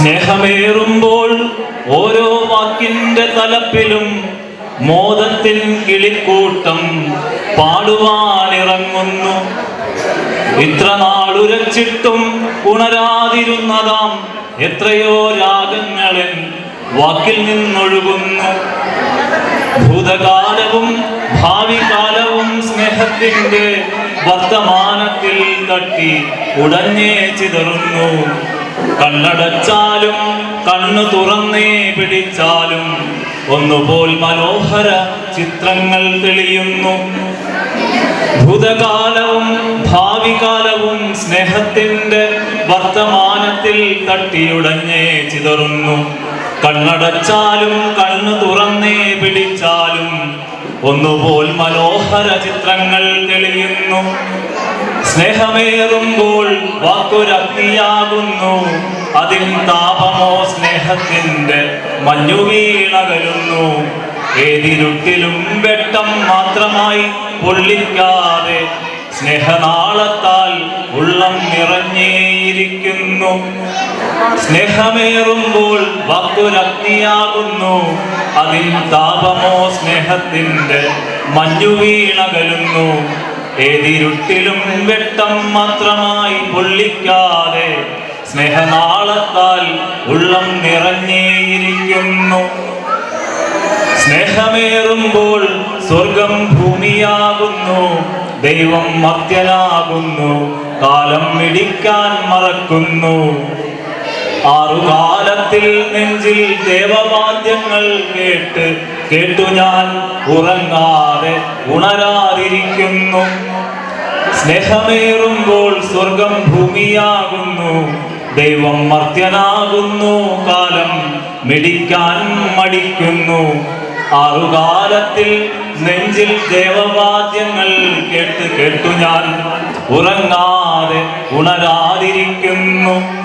സ്നേഹമേറുമ്പോൾ ഓരോ വാക്കിന്റെ തലപ്പിലും മോദത്തിൻ കിളിക്കൂട്ടം പാടുവാനിറങ്ങുന്നു. ഇത്ര നാളുരച്ചിട്ടും ഉണരാതിരുന്നതാം എത്രയോ രാഗങ്ങളൻ വാക്കിൽ നിന്നൊഴുകുന്നു. ഭൂതകാലവും ഭാവി കാലവും സ്നേഹത്തിന്റെ വർത്തമാനത്തിൽ തട്ടി ഉടഞ്ഞേ ചിതറുന്നു. കണ്ണടച്ചാലും കണ്ണു തുറന്നേ പിടിച്ചാലും ഒന്നുപോൽ മനോഹര ചിത്രങ്ങൾ തെളിയുന്നു. ഭൂതകാലവും ഭാവി കാലവും സ്നേഹത്തിന്റെ വർത്തമാനത്തിൽ തട്ടിയുടഞ്ഞേ ചിതറുന്നു. കണ്ണടച്ചാലും കണ്ണു തുറന്നേ പിടിച്ചാലും ഒന്നുപോൽ മനോഹര ചിത്രങ്ങൾ തെളിയുന്നു. സ്നേഹമേറുമ്പോൾ വാക്കൊരഗ്നിയാകുന്നു. അതിൻ താപമോ സ്നേഹത്തിന്റെ മഞ്ഞുവീണകലുന്നു. ഏതിരുട്ടിലും വെട്ടം മാത്രമായി പൊള്ളിക്കാതെ സ്നേഹനാളത്താൽ ഉള്ളം നിറഞ്ഞേയിരിക്കുന്നു. സ്നേഹമേറുമ്പോൾ വാക്കൊരഗ്നിയാകുന്നു. അതിൻ താപമോ സ്നേഹത്തിന്റെ മഞ്ഞുവീണകലുന്നു. ഏതിരുട്ടിലും വെട്ടം മാത്രമായി പൊള്ളിക്കാതെ സ്നേഹനാളത്താൽ ഉള്ളം നിറഞ്ഞേയിരിക്കുന്നു. സ്നേഹമേറുമ്പോൾ സ്വർഗം ഭൂമിയാകുന്നു. ദൈവം മർത്യനാകുന്നു. കാലം മിടിക്കാൻ മറക്കുന്നു. ആറുകാലത്തിൽ നെഞ്ചിൽ ദേവവാദ്യങ്ങൾ കേട്ടു ഞാൻ ഉറങ്ങാതെ ഉണരാതിരിക്കുന്നു. സ്നേഹമേറുമ്പോൾ സ്വർഗം ഭൂമിയാകുന്നു. ദൈവം മർത്യനാകുന്നു. കാലം മിടിക്കാൻ മടിക്കുന്നു. ആറുകാലത്തിൽ നെഞ്ചിൽ ദേവവാദ്യങ്ങൾ കേട്ടു ഞാൻ ഉറങ്ങാതെ ഉണരാതിരിക്കുന്നു.